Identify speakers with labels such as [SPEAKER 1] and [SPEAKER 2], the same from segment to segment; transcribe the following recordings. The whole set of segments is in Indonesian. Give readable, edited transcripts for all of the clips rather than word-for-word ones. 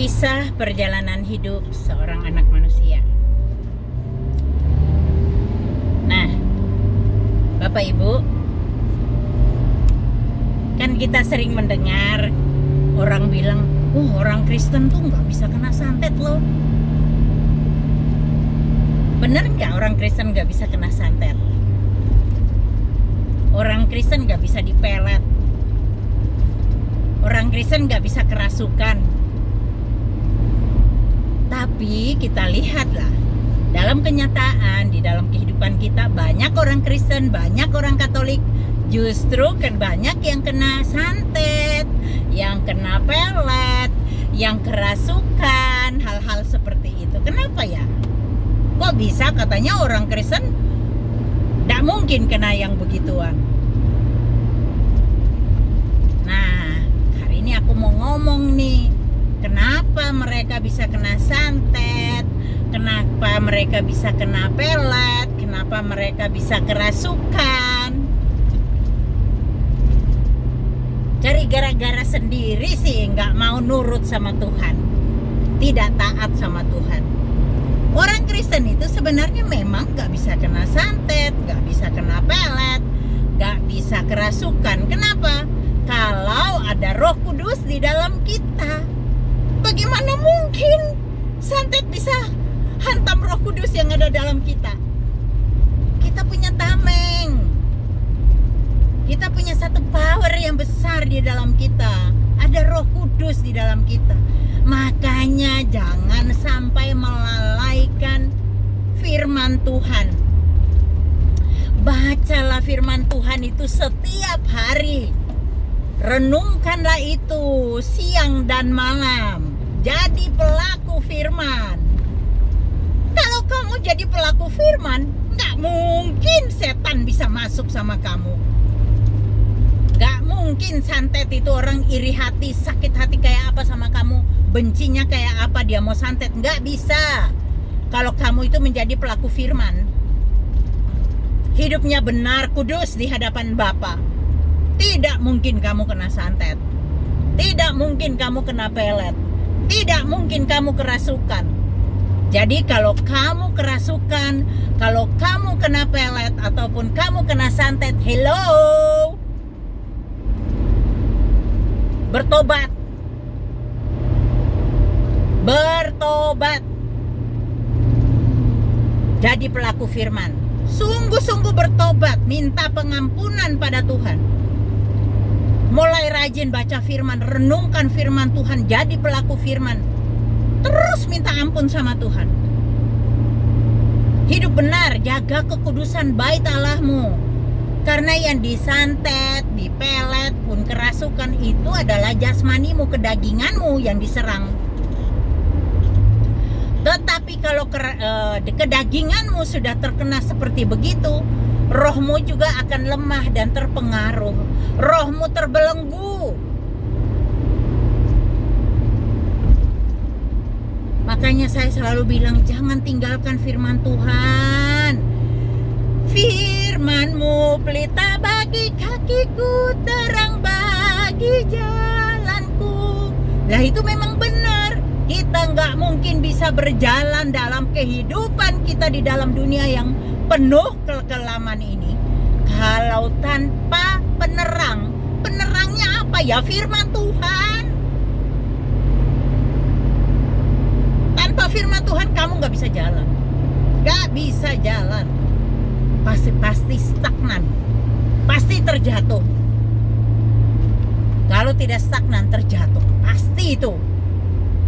[SPEAKER 1] Kisah perjalanan hidup seorang anak manusia. Nah, Bapak Ibu, kan kita sering mendengar orang bilang, orang Kristen tuh nggak bisa kena santet loh. Bener nggak orang Kristen nggak bisa kena santet? Orang Kristen nggak bisa dipelet. Orang Kristen nggak bisa kerasukan. Tapi kita lihatlah, dalam kenyataan, di dalam kehidupan kita, banyak orang Kristen, banyak orang Katolik, justru kan banyak yang kena santet, yang kena pelet, yang kerasukan, hal-hal seperti itu. Kenapa ya? Kok bisa katanya orang Kristen tidak mungkin kena yang begituan? Nah, hari ini aku mau ngomong nih, kenapa mereka bisa kena santet, kenapa mereka bisa kena pelet, kenapa mereka bisa kerasukan. Cari gara-gara sendiri sih, nggak mau nurut sama Tuhan, tidak taat sama Tuhan. Orang Kristen itu sebenarnya memang nggak bisa kena santet, nggak bisa kena pelet, nggak bisa kerasukan. Kenapa? Kalau ada Roh Kudus di dalam kita. Bagaimana mungkin santet bisa hantam Roh Kudus yang ada dalam kita? Kita punya tameng. Kita punya satu power yang besar di dalam kita. Ada Roh Kudus di dalam kita. Makanya jangan sampai melalaikan firman Tuhan. Bacalah firman Tuhan itu setiap hari. Renungkanlah itu siang dan malam. Jadi pelaku firman. Kalau kamu jadi pelaku firman, gak mungkin setan bisa masuk sama kamu. Gak mungkin santet itu orang iri hati, sakit hati kayak apa sama kamu, bencinya kayak apa dia mau santet. Gak bisa. Kalau kamu itu menjadi pelaku firman, hidupnya benar, kudus di hadapan Bapa, tidak mungkin kamu kena santet. Tidak mungkin kamu kena pelet. Tidak mungkin kamu kerasukan. Jadi kalau kamu kerasukan, kalau kamu kena pelet, ataupun kamu kena santet, hello, bertobat. Bertobat. Jadi pelaku firman. Sungguh-sungguh bertobat, minta pengampunan pada Tuhan. Mulai rajin baca firman, renungkan firman Tuhan, jadi pelaku firman. Terus minta ampun sama Tuhan. Hidup benar, jaga kekudusan bait Allahmu. Karena yang disantet, dipelet, pun kerasukan itu adalah jasmanimu, kedaginganmu yang diserang. Tetapi kalau kedaginganmu sudah terkena seperti begitu, rohmu juga akan lemah dan terpengaruh. Rohmu terbelenggu. Makanya saya selalu bilang, jangan tinggalkan firman Tuhan. Firman-Mu pelita bagi kakiku, terang bagi jalanku. Lah itu memang benar. Kita nggak mungkin bisa berjalan dalam kehidupan kita di dalam dunia yang penuh kekelaman ini kalau tanpa penerang. Penerangnya apa ya? Firman Tuhan. Tanpa firman Tuhan kamu nggak bisa jalan. Nggak bisa jalan. Pasti stagnan. Pasti terjatuh. Kalau tidak stagnan, terjatuh. Pasti itu.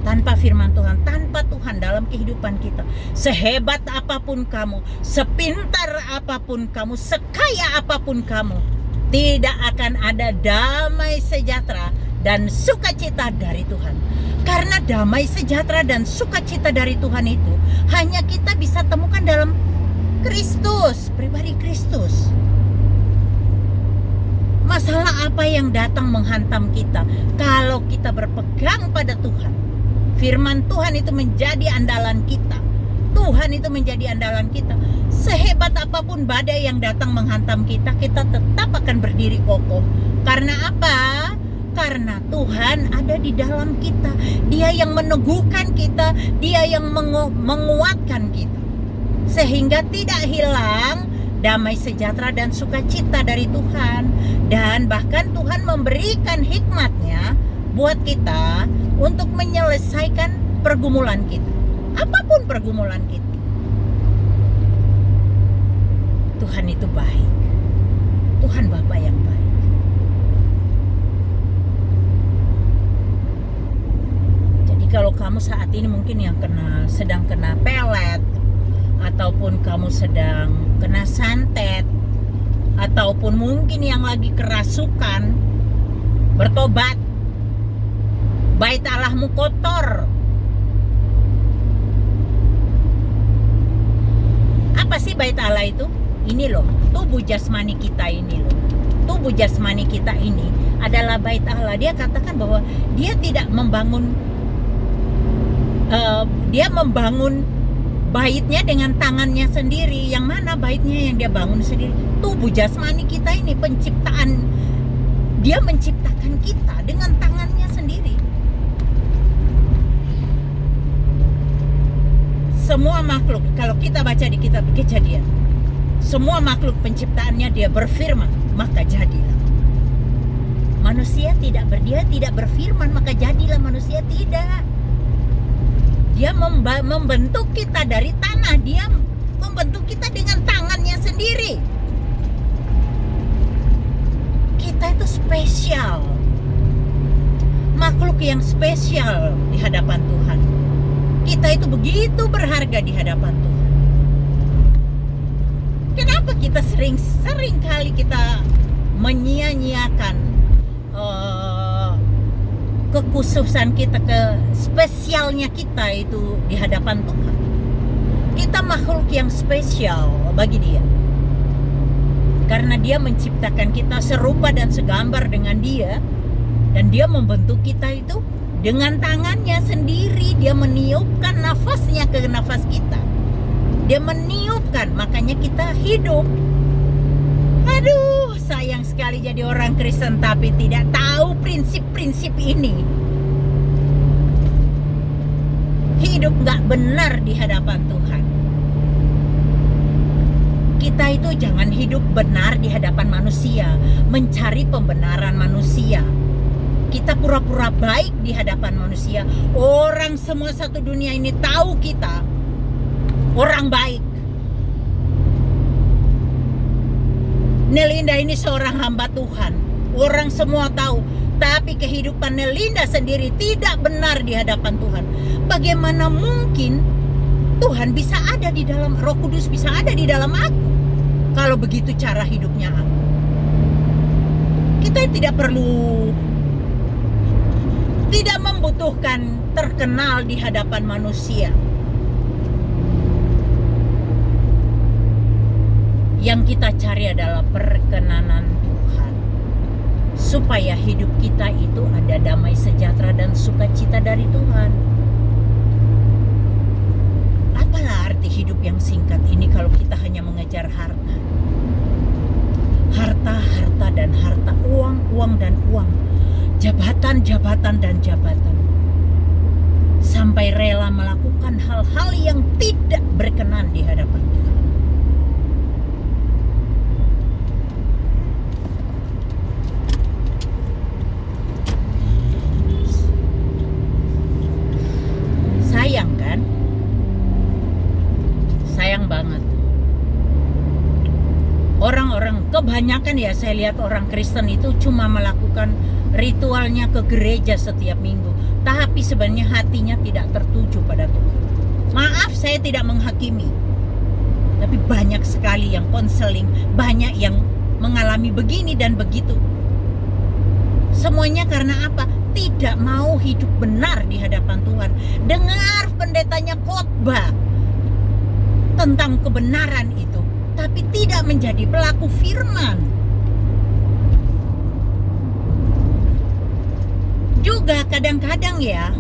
[SPEAKER 1] Tanpa firman Tuhan, tanpa Tuhan dalam kehidupan kita, sehebat apapun kamu, sepintar apapun kamu, sekaya apapun kamu, tidak akan ada damai sejahtera dan sukacita dari Tuhan. Karena damai sejahtera dan sukacita dari Tuhan itu hanya kita bisa temukan dalam Kristus, pribadi Kristus. Masalah apa yang datang menghantam kita kalau kita berpegang pada Tuhan? Firman Tuhan itu menjadi andalan kita. Tuhan itu menjadi andalan kita. Sehebat apapun badai yang datang menghantam kita, kita tetap akan berdiri kokoh. Karena apa? Karena karena Tuhan ada di dalam kita. Dia yang meneguhkan kita, Dia yang menguatkan kita, sehingga tidak hilang damai sejahtera dan sukacita dari Tuhan. Dan bahkan Tuhan memberikan hikmat-Nya buat kita untuk menyelesaikan pergumulan kita, apapun pergumulan kita. Tuhan itu baik. Tuhan Bapa yang baik. Jadi kalau kamu saat ini mungkin yang sedang kena pelet, ataupun kamu sedang kena santet, ataupun mungkin yang lagi kerasukan, bertobat. Bait Allahmu kotor. Apa sih bait Allah itu? Ini loh, tubuh jasmani kita ini loh. Tubuh jasmani kita ini adalah bait Allah. Dia katakan bahwa dia tidak membangun baitnya dengan tangannya sendiri. Yang mana baitnya yang dia bangun sendiri? Tubuh jasmani kita ini, penciptaan. Dia menciptakan kita dengan tangannya sendiri. Semua makhluk, kalau kita baca di kitab Kejadian, semua makhluk penciptaannya Dia berfirman, maka jadilah. Manusia tidak berfirman, maka jadilah manusia, tidak. Dia membentuk kita dari tanah. Dia membentuk kita dengan tangannya sendiri. Kita itu spesial, makhluk yang spesial di hadapan Tuhan. Kita itu begitu berharga di hadapan Tuhan. Kenapa kita sering kali kita menyia-nyiakan kekhususan kita, spesialnya kita itu di hadapan Tuhan? Kita makhluk yang spesial bagi Dia, karena Dia menciptakan kita serupa dan segambar dengan Dia, dan Dia membentuk kita itu dengan tangannya sendiri. Dia meniupkan nafasnya ke nafas kita. Dia meniupkan, makanya kita hidup. Aduh, sayang sekali jadi orang Kristen tapi tidak tahu prinsip-prinsip ini. Hidup gak benar di hadapan Tuhan. Kita itu jangan hidup benar di hadapan manusia, mencari pembenaran manusia. Kita pura-pura baik di hadapan manusia. Orang semua satu dunia ini tahu kita orang baik. Nelinda ini seorang hamba Tuhan. Orang semua tahu. Tapi kehidupan Nelinda sendiri tidak benar di hadapan Tuhan. Bagaimana mungkin Tuhan bisa ada di dalam, Roh Kudus bisa ada di dalam aku, kalau begitu cara hidupnya aku? Kita tidak membutuhkan terkenal di hadapan manusia. Yang kita cari adalah perkenanan Tuhan, supaya hidup kita itu ada damai sejahtera dan sukacita dari Tuhan. Apalah arti hidup yang singkat ini kalau kita hanya mengejar harta? Harta dan harta, uang dan uang, jabatan dan jabatan, sampai rela melakukan hal-hal yang tidak berkenan di hadapan Tuhan. Sayang kan? Sayang banget. Orang-orang, kebanyakan ya saya lihat orang Kristen itu cuma melakukan ritualnya ke gereja setiap minggu, tapi sebenarnya hatinya tidak tertuju pada Tuhan. Maaf, saya tidak menghakimi, tapi banyak sekali yang konseling, banyak yang mengalami begini dan begitu. Semuanya karena apa? Tidak mau hidup benar di hadapan Tuhan. Dengar pendetanya khotbah tentang kebenaran itu, tapi tidak menjadi pelaku firman. Juga kadang-kadang ya,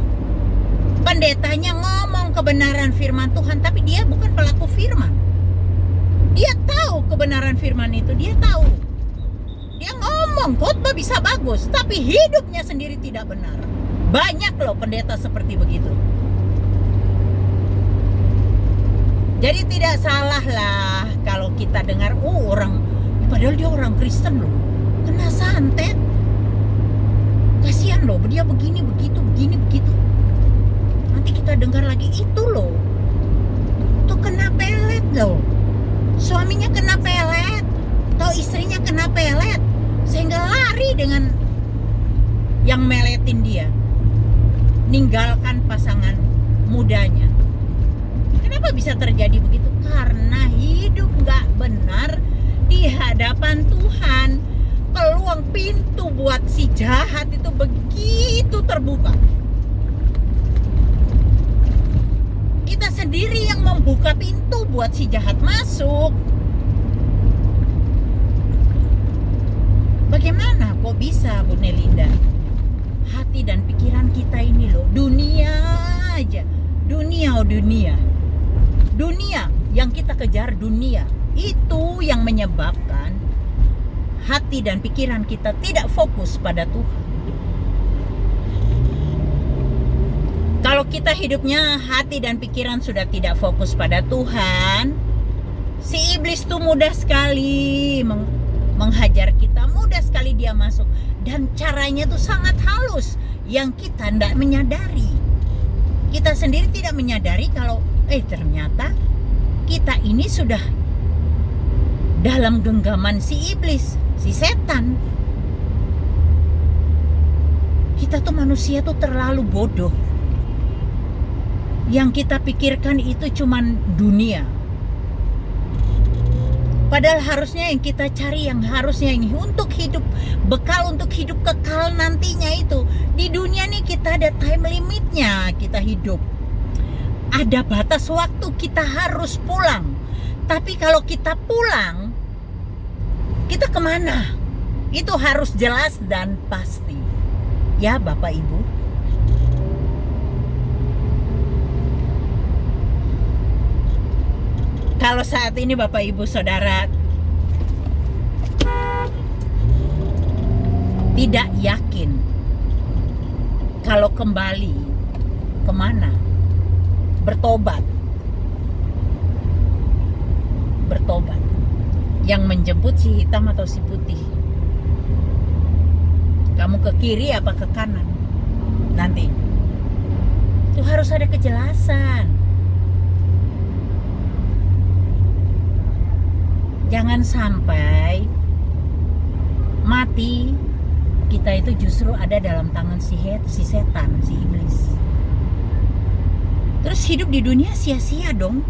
[SPEAKER 1] pendetanya ngomong kebenaran firman Tuhan, tapi dia bukan pelaku firman. Dia tahu kebenaran firman itu, dia tahu. Dia ngomong ngomong khotbah bisa bagus, tapi hidupnya sendiri tidak benar. Banyak loh pendeta seperti begitu. Jadi tidak salah lah kalau kita dengar, orang, padahal dia orang Kristen loh, kena santet. Kasihan loh, dia begini begitu. Nanti kita dengar lagi, itu loh, tuh kena pelet loh, suaminya kena pelet, atau istrinya kena pelet, sehingga lari dengan yang meletin dia, ninggalkan pasangan mudanya. Kenapa bisa terjadi begitu? Karena hidup gak benar di hadapan Tuhan. Peluang pintu buat si jahat itu begitu terbuka. Kita sendiri yang membuka pintu buat si jahat masuk. Bagaimana kok bisa, Bu Nelinda? Hati dan pikiran kita ini loh, dunia aja. Dunia yang kita kejar, dunia itu yang menyebabkan hati dan pikiran kita tidak fokus pada Tuhan. Kalau kita hidupnya hati dan pikiran sudah tidak fokus pada Tuhan, si iblis tuh mudah sekali menghajar kita, mudah sekali dia masuk, dan caranya tuh sangat halus yang kita tidak menyadari. Kita sendiri tidak menyadari kalau ternyata kita ini sudah dalam genggaman si iblis, si setan. Kita tuh manusia tuh terlalu bodoh. Yang kita pikirkan itu cuman dunia. Padahal harusnya yang kita cari, yang harusnya ini untuk hidup, bekal untuk hidup kekal nantinya itu. Di dunia nih kita ada time limitnya kita hidup. Ada batas waktu kita harus pulang. Tapi kalau kita pulang, kita kemana? Itu harus jelas dan pasti. Ya Bapak Ibu. Kalau saat ini Bapak Ibu Saudara tidak yakin kalau kembali kemana? Bertobat. Yang menjemput si hitam atau si putih? Kamu ke kiri apa ke kanan? Nanti itu harus ada kejelasan. Jangan sampai mati kita itu justru ada dalam tangan si setan, si iblis. Terus hidup di dunia sia-sia dong.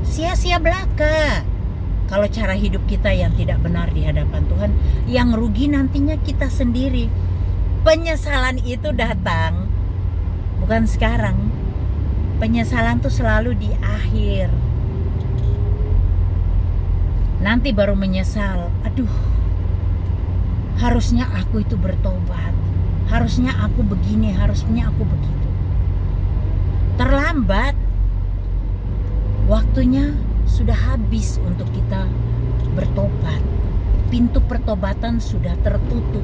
[SPEAKER 1] Sia-sia belaka. Kalau cara hidup kita yang tidak benar di hadapan Tuhan, yang rugi nantinya kita sendiri. Penyesalan itu datang bukan sekarang. Penyesalan tuh selalu di akhir. Nanti baru menyesal. Aduh, harusnya aku itu bertobat. Harusnya aku begini, harusnya aku begitu. Terlambat. Waktunya sudah habis untuk kita bertobat. Pintu pertobatan sudah tertutup.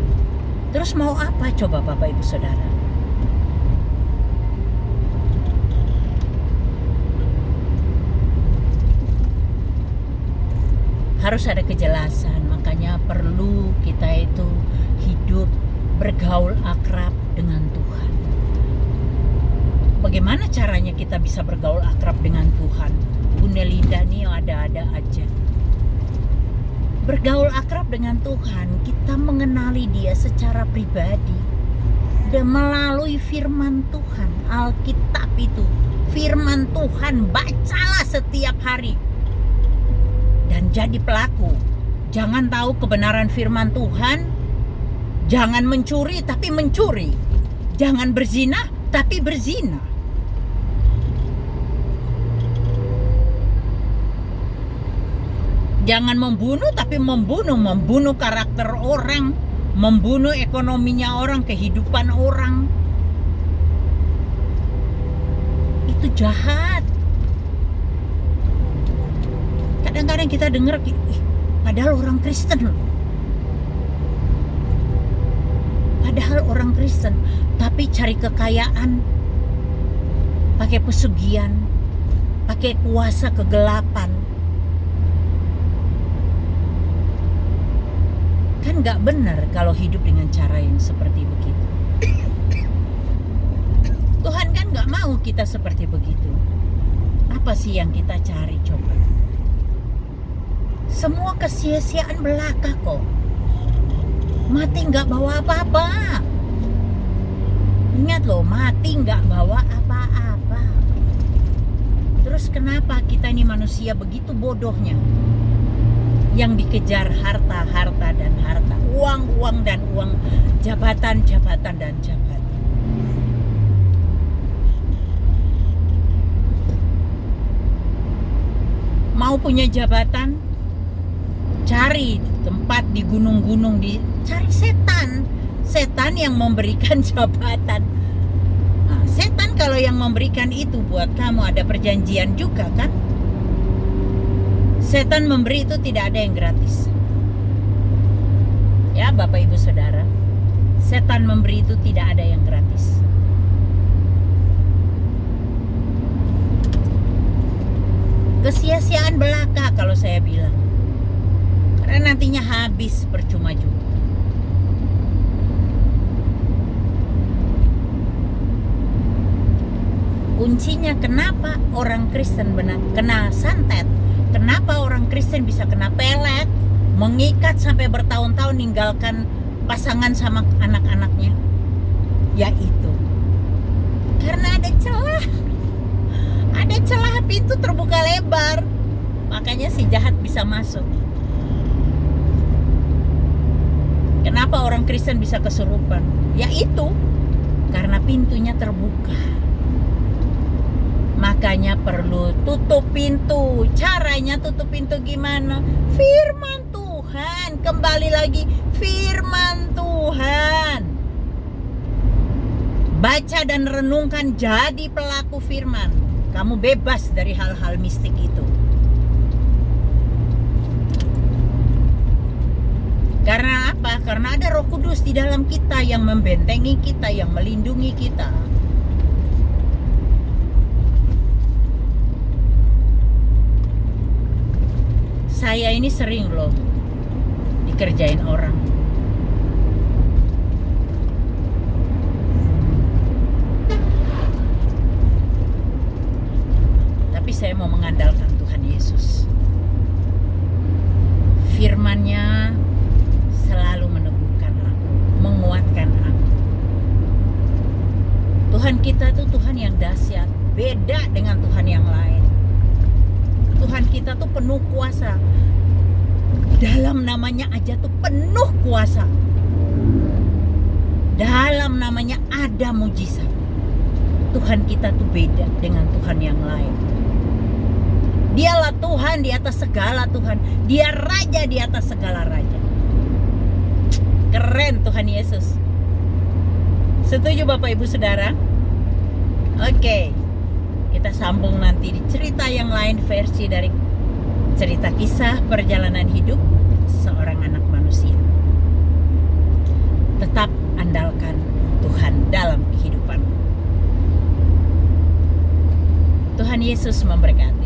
[SPEAKER 1] Terus mau apa coba Bapak Ibu Saudara? Harus ada kejelasan, makanya perlu kita itu hidup bergaul akrab dengan Tuhan. Bagaimana caranya kita bisa bergaul akrab dengan Tuhan? Bu Nelinda nih ada-ada aja. Bergaul akrab dengan Tuhan, kita mengenali Dia secara pribadi dan melalui firman Tuhan, Alkitab itu. Firman Tuhan, bacalah setiap hari dan jadi pelaku. Jangan tahu kebenaran firman Tuhan. Jangan mencuri tapi mencuri. Jangan berzina tapi berzina. Jangan membunuh tapi membunuh karakter orang, membunuh ekonominya orang, kehidupan orang. Itu jahat. Kadang-kadang kita dengar, padahal orang Kristen loh. Padahal orang Kristen, tapi cari kekayaan, pakai pesugihan, pakai kuasa kegelapan. Kan gak benar kalau hidup dengan cara yang seperti begitu. Tuhan kan gak mau kita seperti begitu. Apa sih yang kita cari coba? Semua kesia-siaan belaka kok. Mati nggak bawa apa-apa. Ingat loh, mati nggak bawa apa-apa. Terus kenapa kita ini manusia begitu bodohnya? Yang dikejar harta, harta dan harta, uang, uang dan uang, jabatan, jabatan dan jabatan. Mau punya jabatan? Cari tempat di gunung-gunung, cari setan yang memberikan jabatan. Nah, setan kalau yang memberikan itu buat kamu, ada perjanjian juga kan? Setan memberi itu tidak ada yang gratis. Ya Bapak Ibu Saudara, setan memberi itu tidak ada yang gratis. Kesia-siaan belaka kalau saya bilang. Karena nantinya habis percuma juga. Kuncinya kenapa orang Kristen kena santet, kenapa orang Kristen bisa kena pelet, mengikat sampai bertahun-tahun ninggalkan pasangan sama anak-anaknya, yaitu karena ada celah pintu terbuka lebar, makanya si jahat bisa masuk. Kenapa orang Kristen bisa kesurupan? Yaitu karena pintunya terbuka. Makanya perlu tutup pintu. Caranya tutup pintu gimana? Firman Tuhan. Kembali lagi, firman Tuhan. Baca dan renungkan, jadi pelaku firman. Kamu bebas dari hal-hal mistik itu. Karena apa? Karena ada Roh Kudus di dalam kita yang membentengi kita, yang melindungi kita. Saya ini sering loh dikerjain orang. Tapi saya mau mengandalkan Tuhan Yesus. Firman-Nya selalu meneguhkan aku, menguatkan aku. Tuhan kita tuh Tuhan yang dahsyat, beda dengan Tuhan yang lain. Tuhan kita tuh penuh kuasa. Dalam namanya aja tuh penuh kuasa. Dalam namanya ada mujizat. Tuhan kita tuh beda dengan Tuhan yang lain. Dialah Tuhan di atas segala Tuhan. Dia Raja di atas segala Raja. Keren Tuhan Yesus. Setuju Bapak Ibu Saudara? Oke. Kita sambung nanti di cerita yang lain, versi dari cerita kisah perjalanan hidup seorang anak manusia. Tetap andalkan Tuhan dalam kehidupan. Tuhan Yesus memberkati.